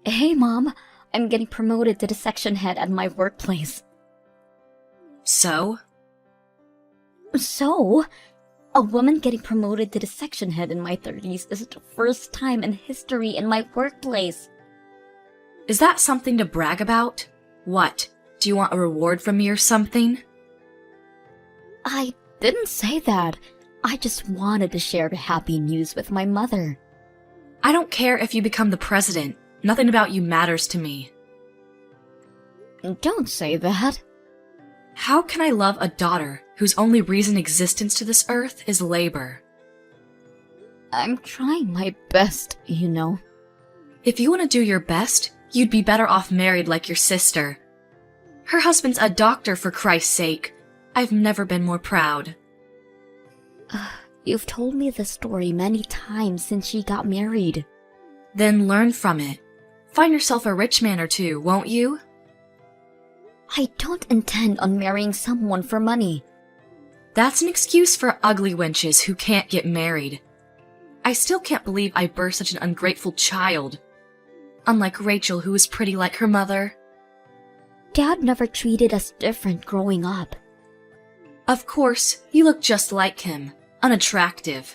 Hey, Mom. I'm getting promoted to the section head at my workplace. So? So, a woman getting promoted to the section head in my 30s is the first time in history in my workplace. Is that something to brag about? What? Do you want a reward from me or something? I didn't say that. I just wanted to share the happy news with my mother. I don't care if you become the president. Nothing about you matters to me. Don't say that. How can I love a daughter whose only reason existence to this earth is labor? I'm trying my best, you know. If you want to do your best, you'd be better off married like your sister. Her husband's a doctor, for Christ's sake. I've never been more proud. You've told me this story many times since she got married. Then learn from it. Find yourself a rich man or two, won't you? I don't intend on marrying someone for money. That's an excuse for ugly wenches who can't get married. I still can't believe I birthed such an ungrateful child. Unlike Rachel, who was pretty like her mother. Dad never treated us different growing up. Of course, you look just like him. Unattractive.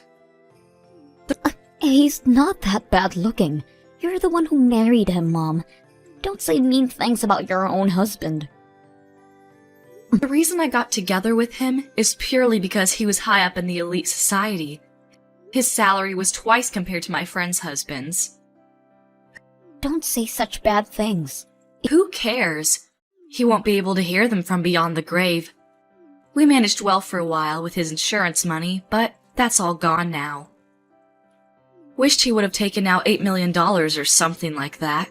He's not that bad looking. You're the one who married him, Mom. Don't say mean things about your own husband. The reason I got together with him is purely because he was high up in the elite society. His salary was twice compared to my friends' husbands. Don't say such bad things. Who cares? He won't be able to hear them from beyond the grave. We managed well for a while with his insurance money, but that's all gone now. Wished he would have taken out $8 million or something like that.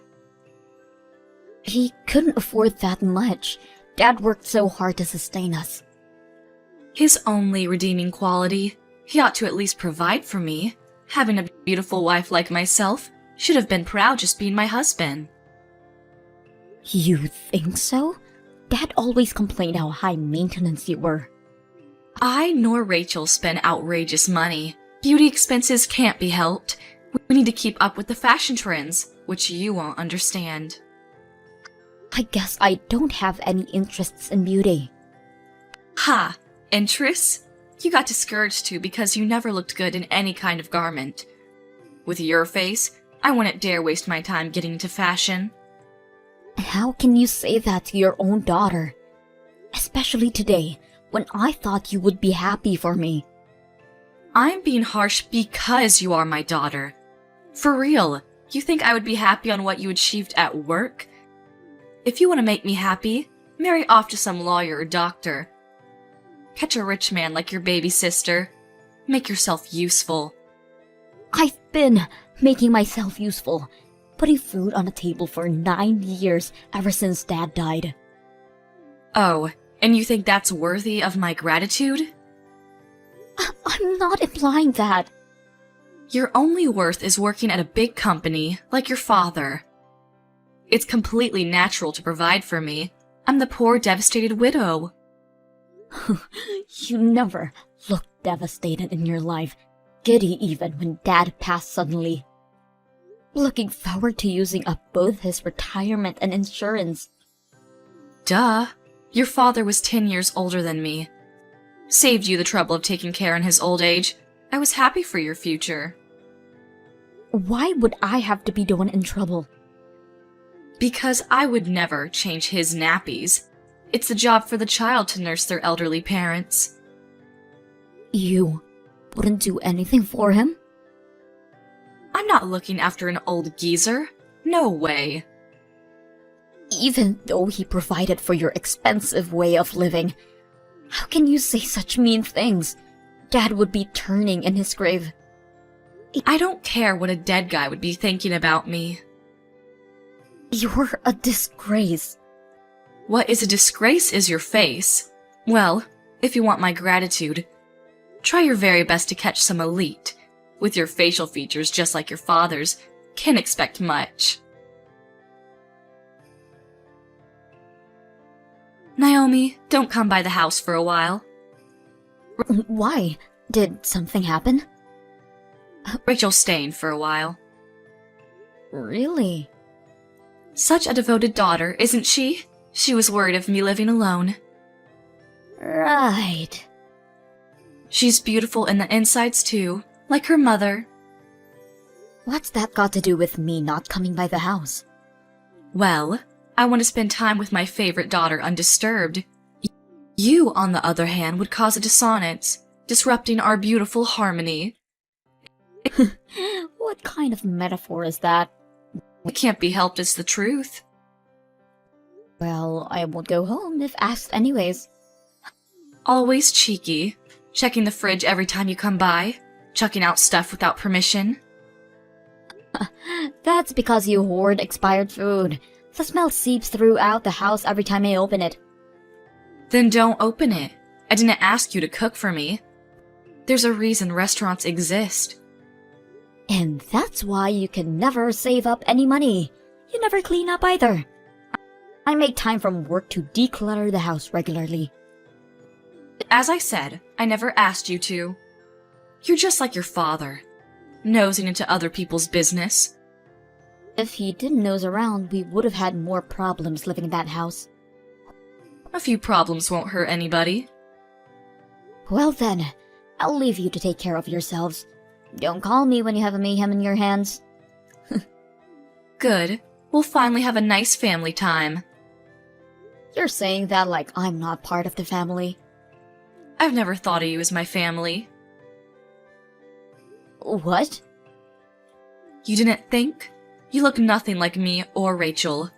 He couldn't afford that much. Dad worked so hard to sustain us. His only redeeming quality, he ought to at least provide for me. Having a beautiful wife like myself, should have been proud just being my husband. You think so? Dad always complained how high maintenance you were. I nor Rachel spend outrageous money. Beauty expenses can't be helped. We need to keep up with the fashion trends, which you won't understand. I guess I don't have any interests in beauty. Ha! Interests? You got discouraged too because you never looked good in any kind of garment. With your face, I wouldn't dare waste my time getting into fashion. How can you say that to your own daughter? Especially today, when I thought you would be happy for me. I'm being harsh because you are my daughter. For real, you think I would be happy on what you achieved at work? If you want to make me happy, marry off to some lawyer or doctor. Catch a rich man like your baby sister. Make yourself useful. I've been making myself useful, putting food on the table for 9 years ever since Dad died. Oh, and you think that's worthy of my gratitude? I'm not implying that. Your only worth is working at a big company like your father. It's completely natural to provide for me. I'm the poor, devastated widow. You never looked devastated in your life, giddy even when Dad passed suddenly. Looking forward to using up both his retirement and insurance. Duh. Your father was 10 years older than me. Saved you the trouble of taking care in his old age. I was happy for your future. Why would I have to be the one in trouble? Because I would never change his nappies. It's the job for the child to nurse their elderly parents. You wouldn't do anything for him? I'm not looking after an old geezer. No way. Even though he provided for your expensive way of living, how can you say such mean things? Dad would be turning in his grave. I don't care what a dead guy would be thinking about me. You're a disgrace. What is a disgrace is your face. Well, if you want my gratitude, try your very best to catch some elite. With your facial features just like your father's, can't expect much. Naomi, don't come by the house for a while. Why? Did something happen? Rachel's staying for a while. Really? Such a devoted daughter, isn't she? She was worried of me living alone. Right. She's beautiful in the insides too, like her mother. What's that got to do with me not coming by the house? Well, I want to spend time with my favorite daughter undisturbed. You, on the other hand, would cause a dissonance, disrupting our beautiful harmony. What kind of metaphor is that? It can't be helped, it's the truth. Well, I won't go home if asked anyways. Always cheeky, checking the fridge every time you come by, chucking out stuff without permission. That's because you hoard expired food. The smell seeps throughout the house every time I open it. Then don't open it. I didn't ask you to cook for me. There's a reason restaurants exist. And that's why you can never save up any money. You never clean up either. I make time from work to declutter the house regularly. As I said, I never asked you to. You're just like your father, nosing into other people's business. If he didn't nose around, we would have had more problems living in that house. A few problems won't hurt anybody. Well then, I'll leave you to take care of yourselves. Don't call me when you have a mayhem in your hands. Good. We'll finally have a nice family time. You're saying that like I'm not part of the family. I've never thought of you as my family. What? You didn't think? You look nothing like me or Rachel.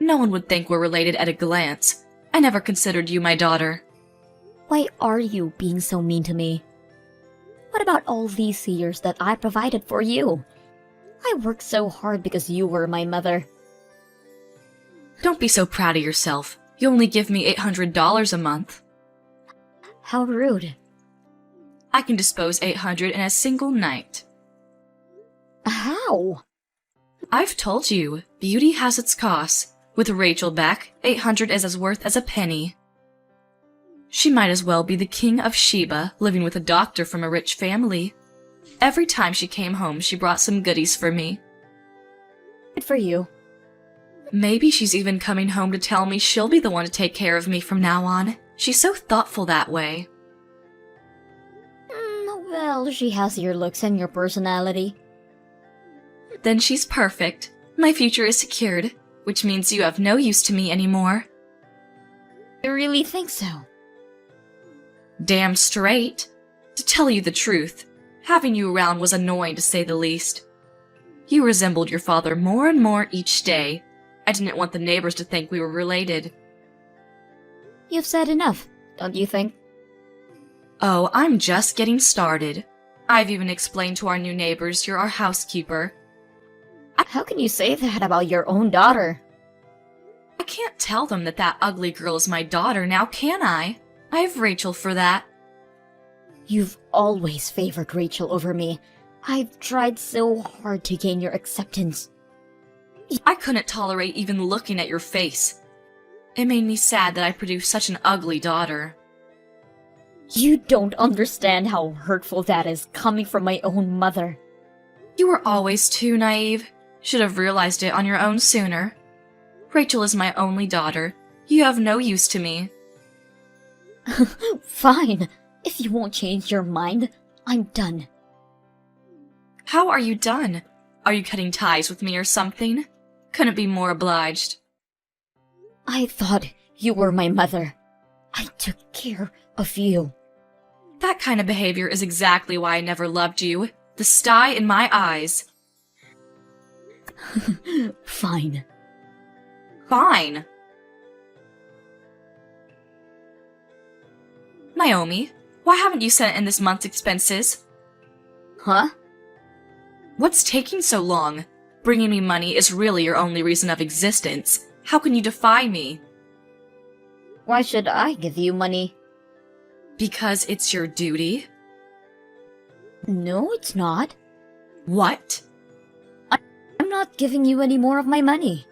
No one would think we're related at a glance. I never considered you my daughter. Why are you being so mean to me? What about all these years that I provided for you? I worked so hard because you were my mother. Don't be so proud of yourself. You only give me $800 a month. How rude. I can dispose $800 in a single night. How? I've told you, beauty has its costs. With Rachel back, $800 is as worth as a penny. She might as well be the king of Sheba, living with a doctor from a rich family. Every time she came home, she brought some goodies for me. Good for you. Maybe she's even coming home to tell me she'll be the one to take care of me from now on. She's so thoughtful that way. Well, she has your looks and your personality. Then she's perfect. My future is secured, which means you have no use to me anymore. You really think so? Damn straight. To tell you the truth, having you around was annoying to say the least. You resembled your father more and more each day. I didn't want the neighbors to think we were related. You've said enough, don't you think? Oh, I'm just getting started. I've even explained to our new neighbors you're our housekeeper. How can you say that about your own daughter? I can't tell them that that ugly girl is my daughter now, can I? I have Rachel for that. You've always favored Rachel over me. I've tried so hard to gain your acceptance. I couldn't tolerate even looking at your face. It made me sad that I produced such an ugly daughter. You don't understand how hurtful that is coming from my own mother. You were always too naive. Should have realized it on your own sooner. Rachel is my only daughter. You have no use to me. Fine. If you won't change your mind, I'm done. How are you done? Are you cutting ties with me or something? Couldn't be more obliged. I thought you were my mother. I took care of you. That kind of behavior is exactly why I never loved you. The sty in my eyes. Fine. Fine. Naomi, why haven't you sent in this month's expenses? Huh? What's taking so long? Bringing me money is really your only reason of existence. How can you defy me? Why should I give you money? Because it's your duty? No, it's not. What? I'm not giving you any more of my money.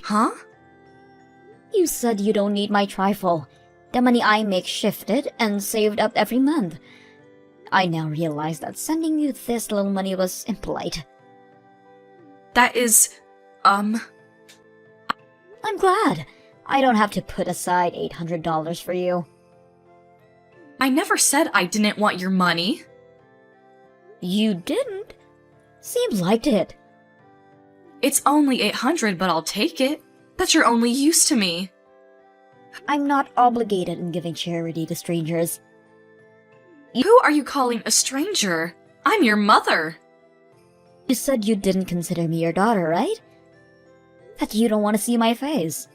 Huh? You said you don't need my trifle. The money I make shifted and saved up every month. I now realize that sending you this little money was impolite. That is... Um, I'm glad. I don't have to put aside $800 for you. I never said I didn't want your money. You didn't? Seems like it. It's only $800, but I'll take it. That's your only use to me. I'm not obligated in giving charity to strangers. Who are you calling a stranger? I'm your mother. You said you didn't consider me your daughter, right? That you don't want to see my face.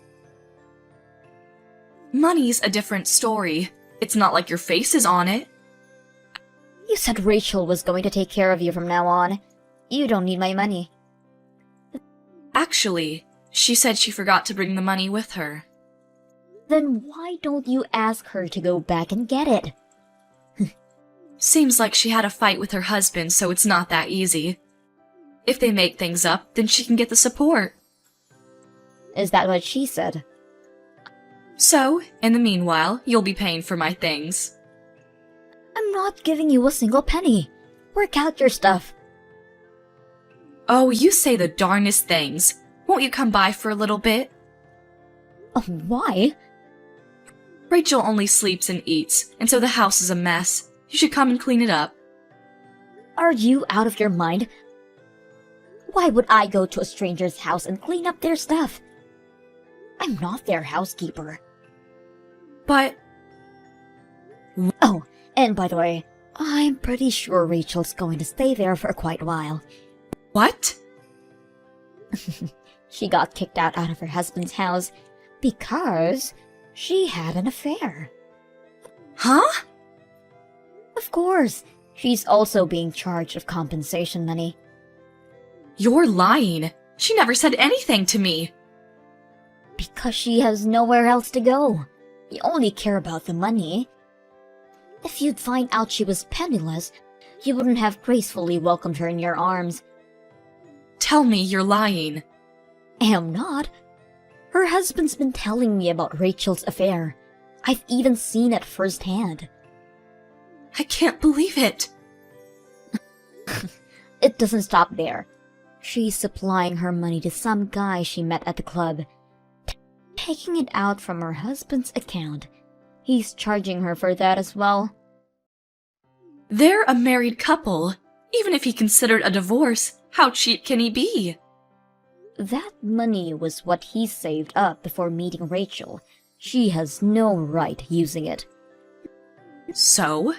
Money's a different story. It's not like your face is on it. You said Rachel was going to take care of you from now on. You don't need my money. Actually, she said she forgot to bring the money with her. Then why don't you ask her to go back and get it? Seems like she had a fight with her husband, so it's not that easy. If they make things up, then she can get the support. Is that what she said? So, in the meanwhile, you'll be paying for my things. I'm not giving you a single penny. Work out your stuff. Oh, you say the darnest things. Won't you come by for a little bit? Oh, why? Rachel only sleeps and eats, and so the house is a mess. You should come and clean it up. Are you out of your mind? Why would I go to a stranger's house and clean up their stuff? I'm not their housekeeper. But... Oh, and by the way, I'm pretty sure Rachel's going to stay there for quite a while. What? She got kicked out of her husband's house because she had an affair. Huh? Of course, she's also being charged of compensation money. You're lying. She never said anything to me. Because she has nowhere else to go. You only care about the money. If you'd find out she was penniless, you wouldn't have gracefully welcomed her in your arms. Tell me you're lying. Am not. Her husband's been telling me about Rachel's affair. I've even seen it firsthand. I can't believe it. It doesn't stop there. She's supplying her money to some guy she met at the club, taking it out from her husband's account. He's charging her for that as well. They're a married couple. Even if he considered a divorce, how cheap can he be? That money was what he saved up before meeting Rachel. She has no right using it. So?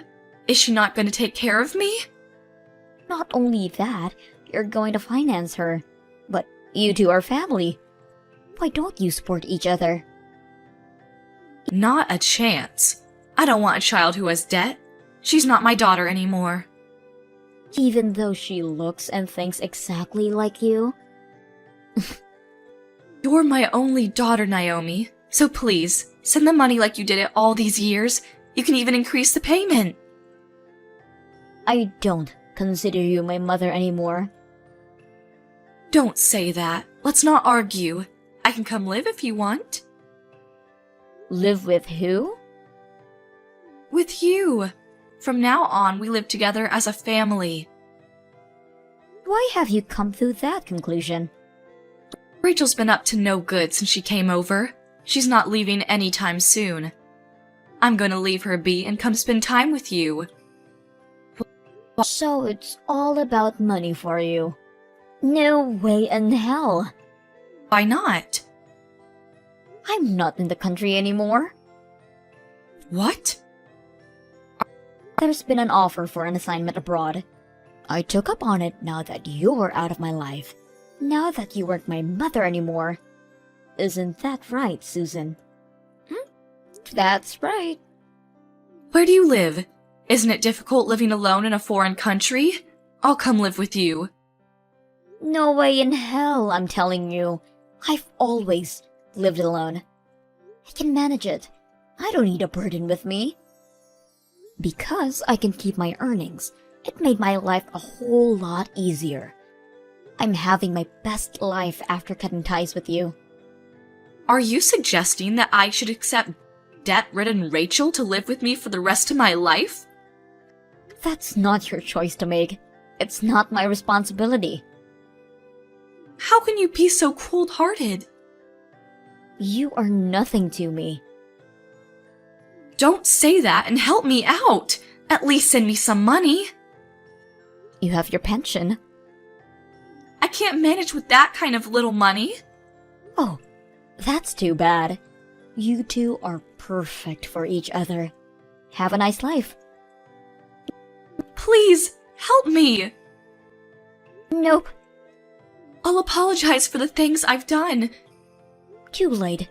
Is she not going to take care of me? Not only that, you're going to finance her. But you two are family. Why don't you support each other? Not a chance. I don't want a child who has debt. She's not my daughter anymore. Even though she looks and thinks exactly like you? You're my only daughter, Naomi. So please, send the money like you did it all these years. You can even increase the payment. I don't consider you my mother anymore. Don't say that. Let's not argue. I can come live if you want. Live with who? With you. From now on, we live together as a family. Why have you come to that conclusion? Rachel's been up to no good since she came over. She's not leaving anytime soon. I'm gonna leave her be and come spend time with you. So it's all about money for you. No way in hell. Why not? I'm not in the country anymore. What? There's been an offer for an assignment abroad. I took up on it now that you're out of my life. Now that you weren't my mother anymore. Isn't that right, Susan? That's right. Where do you live? Isn't it difficult living alone in a foreign country? I'll come live with you. No way in hell, I'm telling you. I've always lived alone. I can manage it. I don't need a burden with me. Because I can keep my earnings, it made my life a whole lot easier. I'm having my best life after cutting ties with you. Are you suggesting that I should accept debt-ridden Rachel to live with me for the rest of my life? That's not your choice to make. It's not my responsibility. How can you be so cold-hearted? You are nothing to me. Don't say that and help me out. At least send me some money. You have your pension. I can't manage with that kind of little money. Oh, that's too bad. You two are perfect for each other. Have a nice life. Please, help me. Nope. I'll apologize for the things I've done. Too late.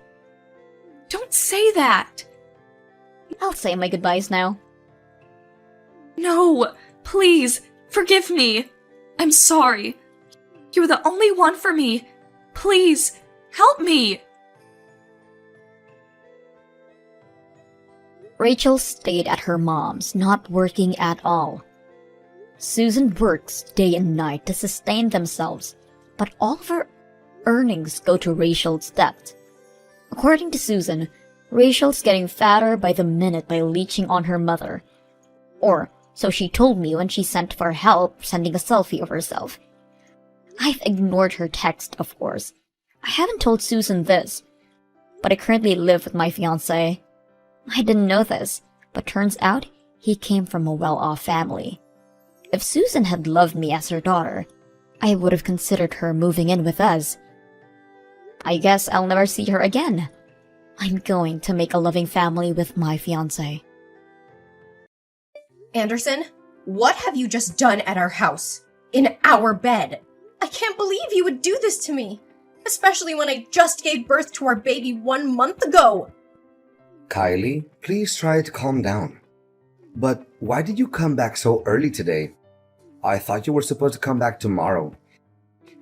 Don't say that. I'll say my goodbyes now. No, please, forgive me. I'm sorry. You're the only one for me. Please, help me. Rachel stayed at her mom's, not working at all. Susan works day and night to sustain themselves, but all of her earnings go to Rachel's debt. According to Susan, Rachel's getting fatter by the minute by leeching on her mother. Or, so she told me when she sent for help sending a selfie of herself. I've ignored her text, of course. I haven't told Susan this, but I currently live with my fiancé. I didn't know this, but turns out he came from a well-off family. If Susan had loved me as her daughter, I would have considered her moving in with us. I guess I'll never see her again. I'm going to make a loving family with my fiancé. Anderson, what have you just done at our house? In our bed? I can't believe you would do this to me, especially when I just gave birth to our baby 1 month ago. Kylie, please try to calm down. But why did you come back so early today? I thought you were supposed to come back tomorrow.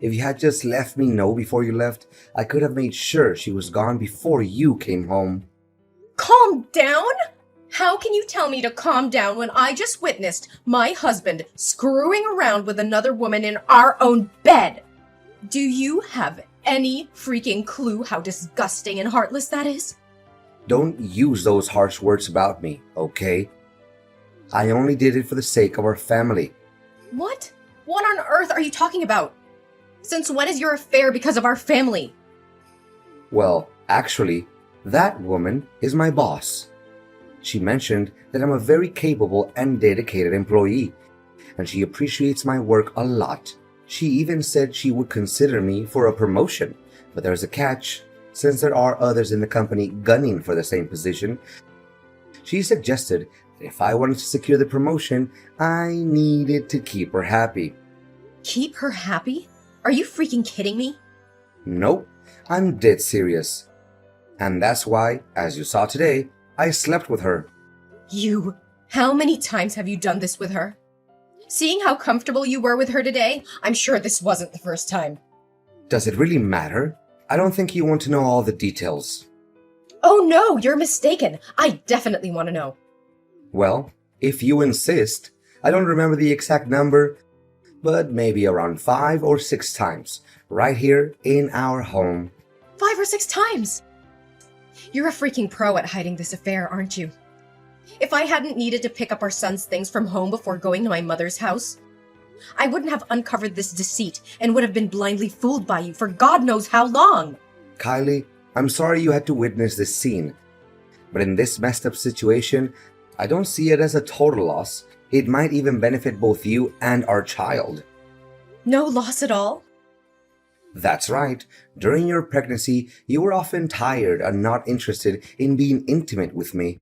If you had just let me know before you left, I could have made sure she was gone before you came home. Calm down? How can you tell me to calm down when I just witnessed my husband screwing around with another woman in our own bed? Do you have any freaking clue how disgusting and heartless that is? Don't use those harsh words about me, okay? I only did it for the sake of our family. What? What on earth are you talking about? Since when is your affair because of our family? Well, actually, that woman is my boss. She mentioned that I'm a very capable and dedicated employee, and she appreciates my work a lot. She even said she would consider me for a promotion, but there's a catch. Since there are others in the company gunning for the same position, she suggested that if I wanted to secure the promotion, I needed to keep her happy. Keep her happy? Are you freaking kidding me? Nope, I'm dead serious. And that's why, as you saw today, I slept with her. You? How many times have you done this with her? Seeing how comfortable you were with her today, I'm sure this wasn't the first time. Does it really matter? I don't think you want to know all the details. Oh no, you're mistaken. I definitely want to know. Well, if you insist, I don't remember the exact number, but maybe around 5 or 6 times, right here in our home. 5 or 6 times? You're a freaking pro at hiding this affair, aren't you? If I hadn't needed to pick up our son's things from home before going to my mother's house, I wouldn't have uncovered this deceit and would have been blindly fooled by you for God knows how long. Kylie, I'm sorry you had to witness this scene, but in this messed up situation, I don't see it as a total loss. It might even benefit both you and our child. No loss at all? That's right. During your pregnancy, you were often tired and not interested in being intimate with me.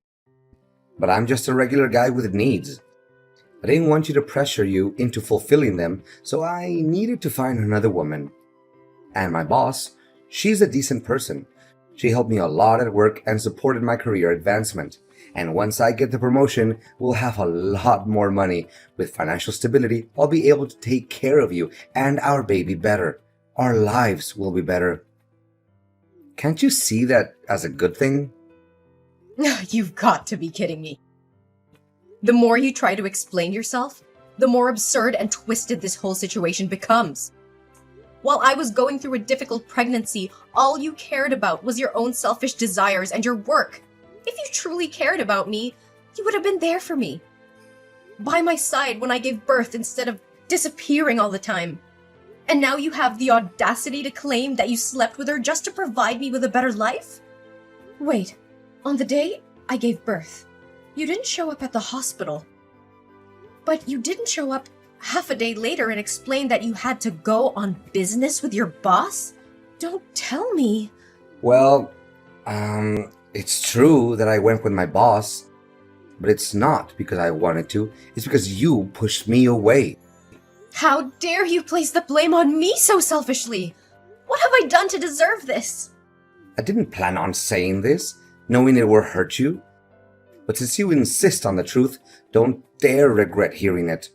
But I'm just a regular guy with needs. I didn't want you to pressure you into fulfilling them, so I needed to find another woman. And my boss, she's a decent person. She helped me a lot at work and supported my career advancement. And once I get the promotion, we'll have a lot more money. With financial stability, I'll be able to take care of you and our baby better. Our lives will be better. Can't you see that as a good thing? You've got to be kidding me. The more you try to explain yourself, the more absurd and twisted this whole situation becomes. While I was going through a difficult pregnancy, all you cared about was your own selfish desires and your work. If you truly cared about me, you would have been there for me. By my side when I gave birth instead of disappearing all the time. And now you have the audacity to claim that you slept with her just to provide me with a better life? Wait, on the day I gave birth, you didn't show up at the hospital. But you didn't show up half a day later and explain that you had to go on business with your boss? Don't tell me. Well, it's true that I went with my boss, but it's not because I wanted to, it's because you pushed me away. How dare you place the blame on me so selfishly? What have I done to deserve this? I didn't plan on saying this, knowing it would hurt you. But since you insist on the truth, don't dare regret hearing it.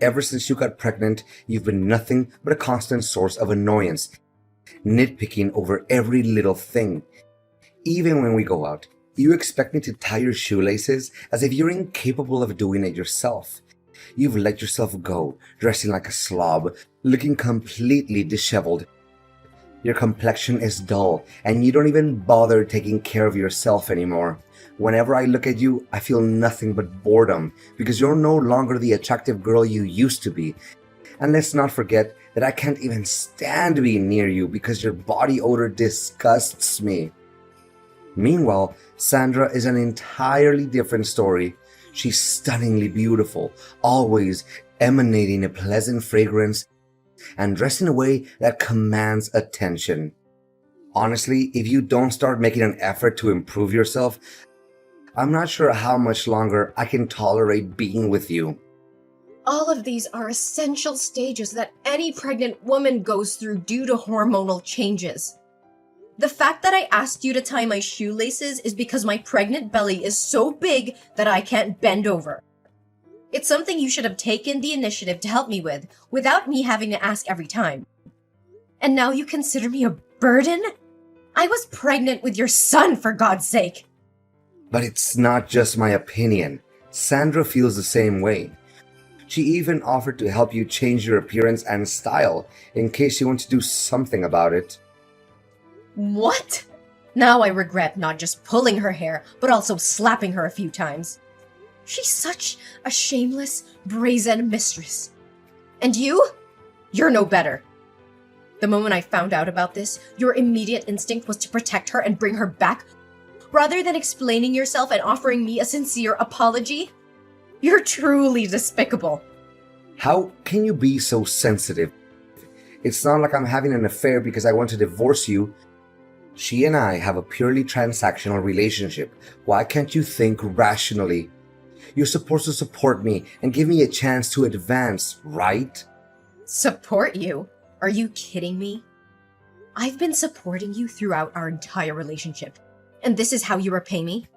Ever since you got pregnant, you've been nothing but a constant source of annoyance, nitpicking over every little thing. Even when we go out, you expect me to tie your shoelaces as if you're incapable of doing it yourself. You've let yourself go, dressing like a slob, looking completely disheveled. Your complexion is dull, and you don't even bother taking care of yourself anymore. Whenever I look at you, I feel nothing but boredom, because you're no longer the attractive girl you used to be. And let's not forget that I can't even stand being near you because your body odor disgusts me. Meanwhile, Sandra is an entirely different story. She's stunningly beautiful, always emanating a pleasant fragrance and dressed in a way that commands attention. Honestly, if you don't start making an effort to improve yourself, I'm not sure how much longer I can tolerate being with you. All of these are essential stages that any pregnant woman goes through due to hormonal changes. The fact that I asked you to tie my shoelaces is because my pregnant belly is so big that I can't bend over. It's something you should have taken the initiative to help me with, without me having to ask every time. And now you consider me a burden? I was pregnant with your son, for God's sake! But it's not just my opinion. Sandra feels the same way. She even offered to help you change your appearance and style in case you want to do something about it. What? Now I regret not just pulling her hair, but also slapping her a few times. She's such a shameless, brazen mistress. And you? You're no better. The moment I found out about this, your immediate instinct was to protect her and bring her back, rather than explaining yourself and offering me a sincere apology. You're truly despicable. How can you be so sensitive? It's not like I'm having an affair because I want to divorce you. She and I have a purely transactional relationship. Why can't you think rationally? You're supposed to support me and give me a chance to advance, right? Support you? Are you kidding me? I've been supporting you throughout our entire relationship. And this is how you repay me?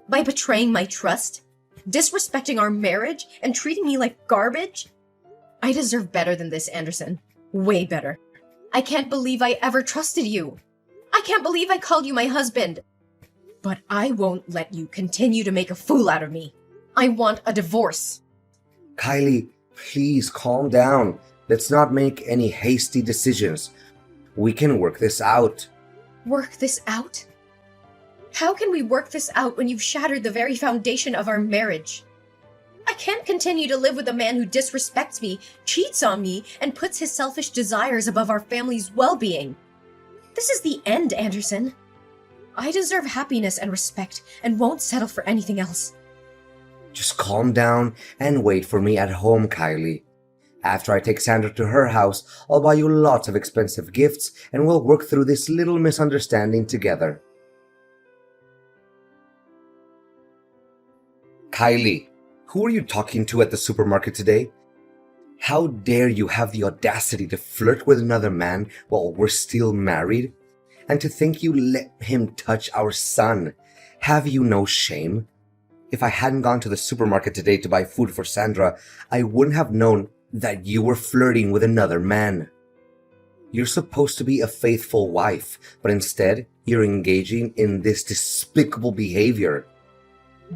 By betraying my trust? Disrespecting our marriage? And treating me like garbage? I deserve better than this, Anderson. Way better. I can't believe I ever trusted you. I can't believe I called you my husband. But I won't let you continue to make a fool out of me. I want a divorce. Kylie, please calm down. Let's not make any hasty decisions. We can work this out. Work this out? How can we work this out when you've shattered the very foundation of our marriage? I can't continue to live with a man who disrespects me, cheats on me, and puts his selfish desires above our family's well-being. This is the end, Anderson. I deserve happiness and respect and won't settle for anything else. Just calm down and wait for me at home, Kylie. After I take Sandra to her house, I'll buy you lots of expensive gifts and we'll work through this little misunderstanding together. Kylie, who are you talking to at the supermarket today? How dare you have the audacity to flirt with another man while we're still married? And to think you let him touch our son? Have you no shame? If I hadn't gone to the supermarket today to buy food for Sandra, I wouldn't have known that you were flirting with another man. You're supposed to be a faithful wife, but instead, you're engaging in this despicable behavior.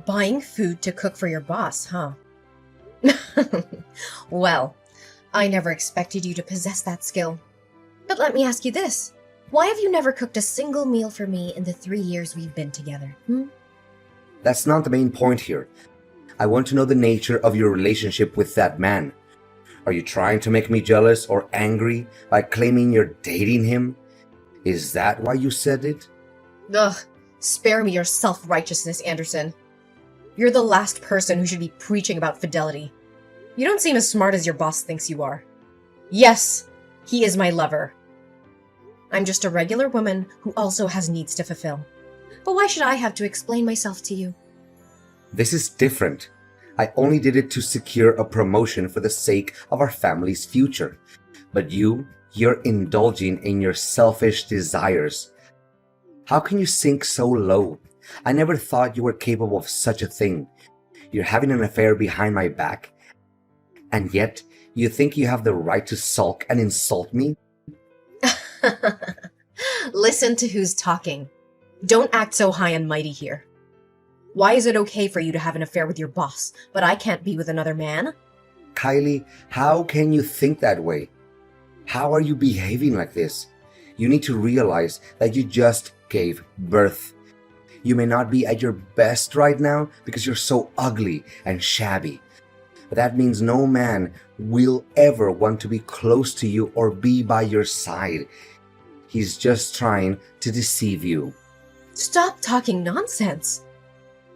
Buying food to cook for your boss, huh? Well, I never expected you to possess that skill. But let me ask you this. Why have you never cooked a single meal for me in the 3 years we've been together? That's not the main point here. I want to know the nature of your relationship with that man. Are you trying to make me jealous or angry by claiming you're dating him? Is that why you said it? Ugh, spare me your self-righteousness, Anderson. You're the last person who should be preaching about fidelity. You don't seem as smart as your boss thinks you are. Yes, he is my lover. I'm just a regular woman who also has needs to fulfill. But why should I have to explain myself to you? This is different. I only did it to secure a promotion for the sake of our family's future. But you're indulging in your selfish desires. How can you sink so low? I never thought you were capable of such a thing. You're having an affair behind my back, and yet you think you have the right to sulk and insult me? Listen to who's talking. Don't act so high and mighty here. Why is it okay for you to have an affair with your boss, but I can't be with another man? Kylie, how can you think that way? How are you behaving like this? You need to realize that you just gave birth. You may not be at your best right now because you're so ugly and shabby. But that means no man will ever want to be close to you or be by your side. He's just trying to deceive you. Stop talking nonsense.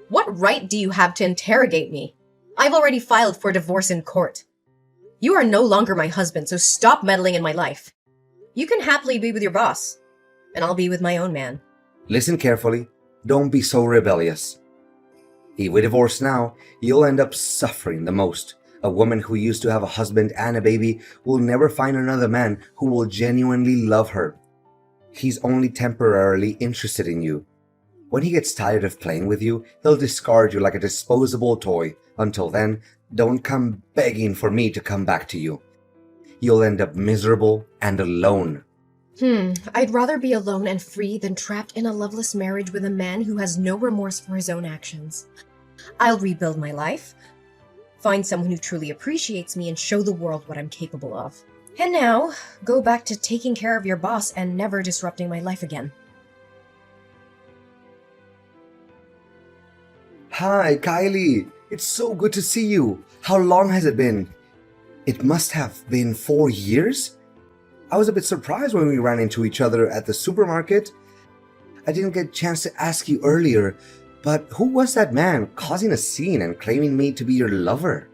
What right do you have to interrogate me? I've already filed for divorce in court. You are no longer my husband, so stop meddling in my life. You can happily be with your boss, and I'll be with my own man. Listen carefully. Don't be so rebellious. If we divorce now, you'll end up suffering the most. A woman who used to have a husband and a baby will never find another man who will genuinely love her. He's only temporarily interested in you. When he gets tired of playing with you, he'll discard you like a disposable toy. Until then, don't come begging for me to come back to you. You'll end up miserable and alone. I'd rather be alone and free than trapped in a loveless marriage with a man who has no remorse for his own actions. I'll rebuild my life, find someone who truly appreciates me, and show the world what I'm capable of. And now, go back to taking care of your boss and never disrupting my life again. Hi, Kylie. It's so good to see you. How long has it been? It must have been 4 years? I was a bit surprised when we ran into each other at the supermarket. I didn't get a chance to ask you earlier, but who was that man causing a scene and claiming me to be your lover?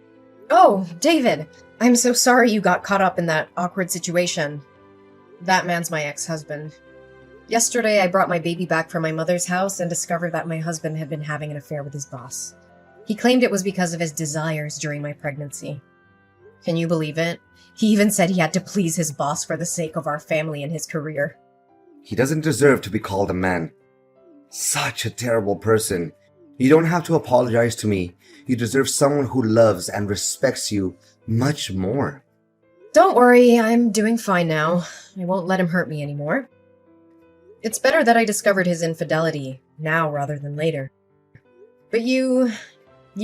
Oh, David! I'm so sorry you got caught up in that awkward situation. That man's my ex-husband. Yesterday, I brought my baby back from my mother's house and discovered that my husband had been having an affair with his boss. He claimed it was because of his desires during my pregnancy. Can you believe it? He even said he had to please his boss for the sake of our family and his career. He doesn't deserve to be called a man. Such a terrible person. You don't have to apologize to me. You deserve someone who loves and respects you much more. Don't worry, I'm doing fine now. I won't let him hurt me anymore. It's better that I discovered his infidelity now rather than later. But you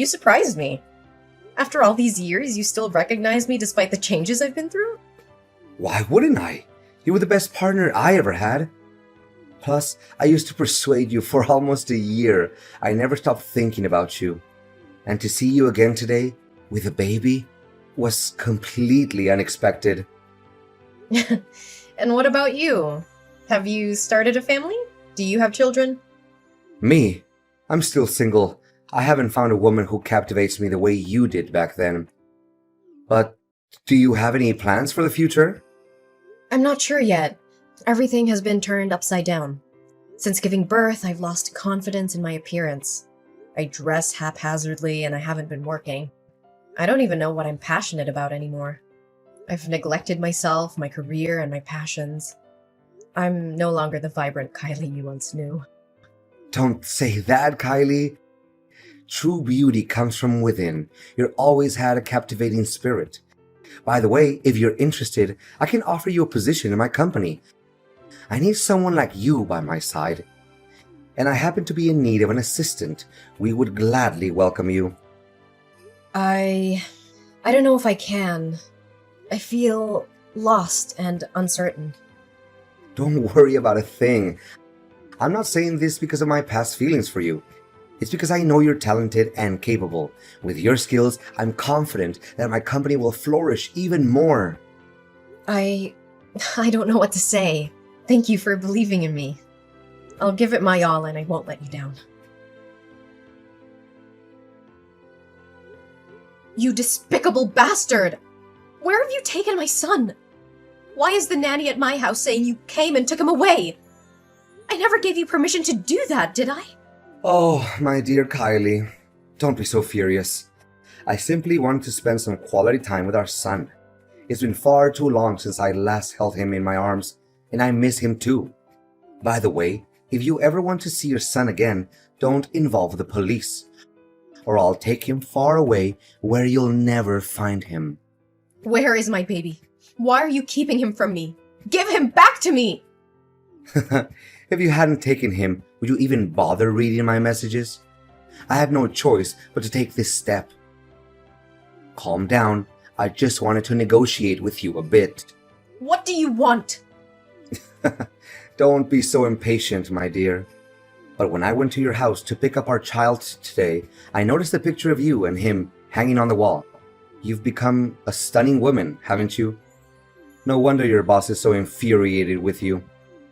surprised me. After all these years, you still recognize me despite the changes I've been through? Why wouldn't I? You were the best partner I ever had. Plus, I used to persuade you for almost a year. I never stopped thinking about you. And to see you again today, with a baby, was completely unexpected. And what about you? Have you started a family? Do you have children? Me? I'm still single. I haven't found a woman who captivates me the way you did back then. But do you have any plans for the future? I'm not sure yet. Everything has been turned upside down. Since giving birth, I've lost confidence in my appearance. I dress haphazardly and I haven't been working. I don't even know what I'm passionate about anymore. I've neglected myself, my career, and my passions. I'm no longer the vibrant Kylie you once knew. Don't say that, Kylie. True beauty comes from within. You've always had a captivating spirit. By the way, if you're interested, I can offer you a position in my company. I need someone like you by my side. And I happen to be in need of an assistant. We would gladly welcome you. I don't know if I can. I feel lost and uncertain. Don't worry about a thing. I'm not saying this because of my past feelings for you. It's because I know you're talented and capable. With your skills, I'm confident that my company will flourish even more. I don't know what to say. Thank you for believing in me. I'll give it my all and I won't let you down. You despicable bastard! Where have you taken my son? Why is the nanny at my house saying you came and took him away? I never gave you permission to do that, did I? Oh, my dear Kylie, don't be so furious. I simply wanted to spend some quality time with our son. It's been far too long since I last held him in my arms, and I miss him too. By the way, if you ever want to see your son again, don't involve the police, or I'll take him far away where you'll never find him. Where is my baby? Why are you keeping him from me? Give him back to me! If you hadn't taken him, would you even bother reading my messages? I have no choice but to take this step. Calm down. I just wanted to negotiate with you a bit. What do you want? Don't be so impatient, my dear. But when I went to your house to pick up our child today, I noticed a picture of you and him hanging on the wall. You've become a stunning woman, haven't you? No wonder your boss is so infuriated with you.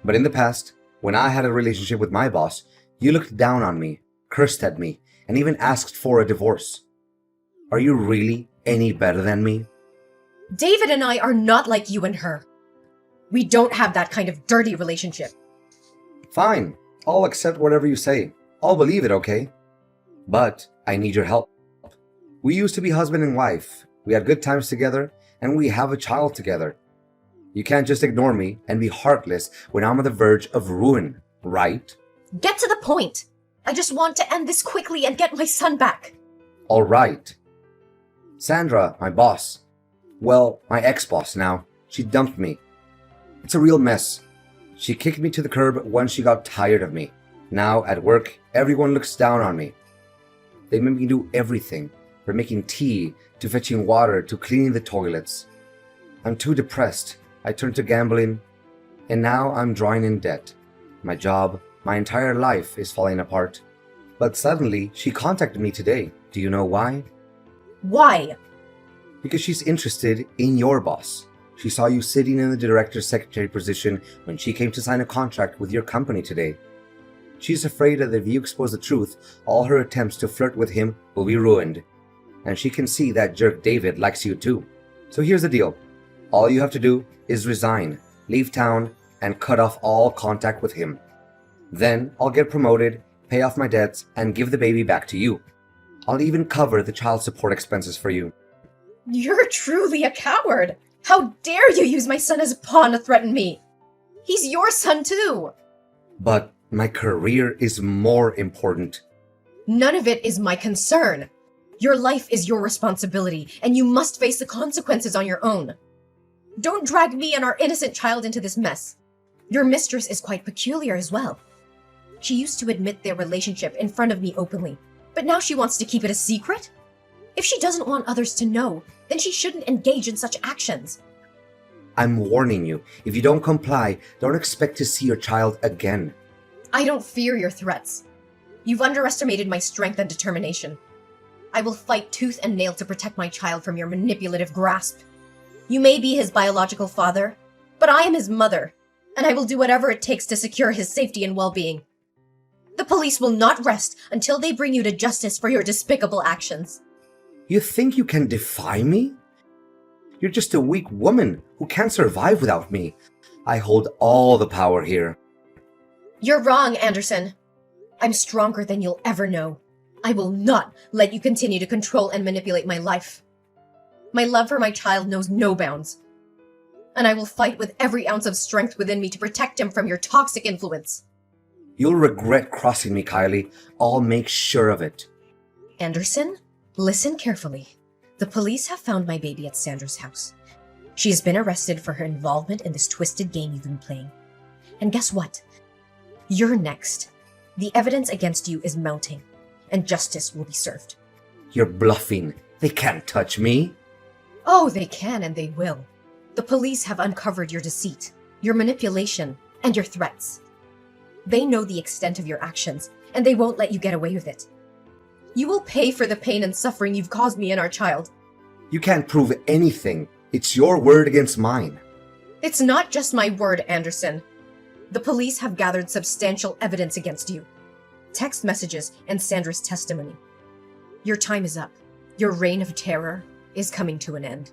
But in the past, when I had a relationship with my boss, you looked down on me, cursed at me, and even asked for a divorce. Are you really any better than me? David and I are not like you and her. We don't have that kind of dirty relationship. Fine, I'll accept whatever you say. I'll believe it, okay? But I need your help. We used to be husband and wife. We had good times together, and we have a child together. You can't just ignore me and be heartless when I'm on the verge of ruin, right? Get to the point. I just want to end this quickly and get my son back. All right. Sandra, my boss. Well, my ex-boss now. She dumped me. It's a real mess. She kicked me to the curb when she got tired of me. Now, at work, everyone looks down on me. They make me do everything, from making tea, to fetching water, to cleaning the toilets. I'm too depressed. I turned to gambling, and now I'm drawing in debt. My job, my entire life is falling apart. But suddenly, she contacted me today. Do you know why? Why? Because she's interested in your boss. She saw you sitting in the director's secretary position when she came to sign a contract with your company today. She's afraid that if you expose the truth, all her attempts to flirt with him will be ruined. And she can see that jerk David likes you too. So here's the deal. All you have to do is resign, leave town, and cut off all contact with him. Then I'll get promoted, pay off my debts, and give the baby back to you. I'll even cover the child support expenses for you. You're truly a coward. How dare you use my son as a pawn to threaten me? He's your son too. But my career is more important. None of it is my concern. Your life is your responsibility, and you must face the consequences on your own. Don't drag me and our innocent child into this mess. Your mistress is quite peculiar as well. She used to admit their relationship in front of me openly, but now she wants to keep it a secret? If she doesn't want others to know, then she shouldn't engage in such actions. I'm warning you, if you don't comply, don't expect to see your child again. I don't fear your threats. You've underestimated my strength and determination. I will fight tooth and nail to protect my child from your manipulative grasp. You may be his biological father, but I am his mother, and I will do whatever it takes to secure his safety and well-being. The police will not rest until they bring you to justice for your despicable actions. You think you can defy me? You're just a weak woman who can't survive without me. I hold all the power here. You're wrong, Anderson. I'm stronger than you'll ever know. I will not let you continue to control and manipulate my life. My love for my child knows no bounds. And I will fight with every ounce of strength within me to protect him from your toxic influence. You'll regret crossing me, Kylie. I'll make sure of it. Anderson, listen carefully. The police have found my baby at Sandra's house. She has been arrested for her involvement in this twisted game you've been playing. And guess what? You're next. The evidence against you is mounting, and justice will be served. You're bluffing. They can't touch me. Oh, they can and they will. The police have uncovered your deceit, your manipulation, and your threats. They know the extent of your actions, and they won't let you get away with it. You will pay for the pain and suffering you've caused me and our child. You can't prove anything. It's your word against mine. It's not just my word, Anderson. The police have gathered substantial evidence against you. Text messages and Sandra's testimony. Your time is up. Your reign of terror is coming to an end.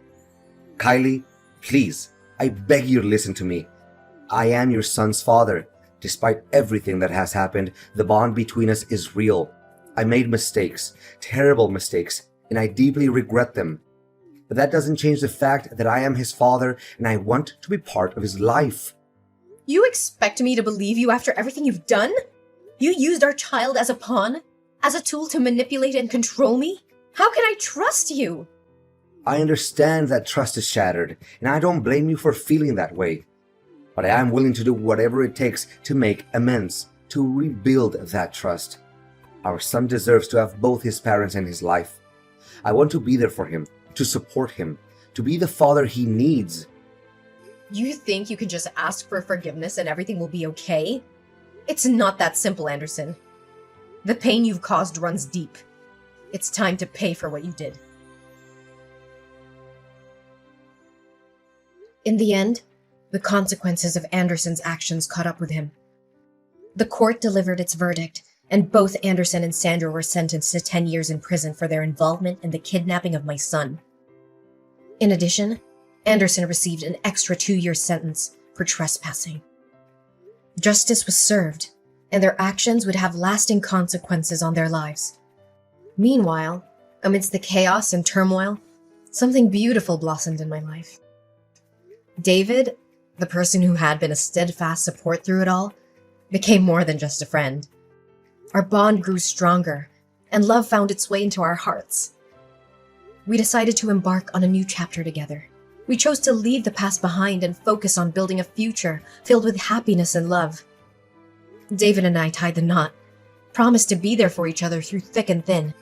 Kylie, please, I beg you to listen to me. I am your son's father. Despite everything that has happened, the bond between us is real. I made mistakes, terrible mistakes, and I deeply regret them. But that doesn't change the fact that I am his father and I want to be part of his life. You expect me to believe you after everything you've done? You used our child as a pawn? As a tool to manipulate and control me? How can I trust you? I understand that trust is shattered, and I don't blame you for feeling that way. But I am willing to do whatever it takes to make amends, to rebuild that trust. Our son deserves to have both his parents in his life. I want to be there for him, to support him, to be the father he needs. You think you can just ask for forgiveness and everything will be okay? It's not that simple, Anderson. The pain you've caused runs deep. It's time to pay for what you did. In the end, the consequences of Anderson's actions caught up with him. The court delivered its verdict, and both Anderson and Sandra were sentenced to 10 years in prison for their involvement in the kidnapping of my son. In addition, Anderson received an extra 2-year sentence for trespassing. Justice was served, and their actions would have lasting consequences on their lives. Meanwhile, amidst the chaos and turmoil, something beautiful blossomed in my life. David, the person who had been a steadfast support through it all, became more than just a friend. Our bond grew stronger, and love found its way into our hearts. We decided to embark on a new chapter together. We chose to leave the past behind and focus on building a future filled with happiness and love. David and I tied the knot, promised to be there for each other through thick and thin.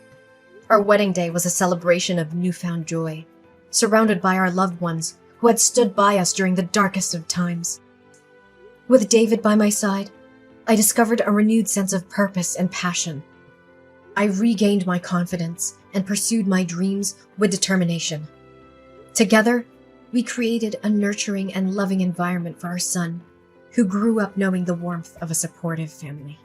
Our wedding day was a celebration of newfound joy, surrounded by our loved ones who had stood by us during the darkest of times. With David by my side, I discovered a renewed sense of purpose and passion. I regained my confidence and pursued my dreams with determination. Together, we created a nurturing and loving environment for our son, who grew up knowing the warmth of a supportive family.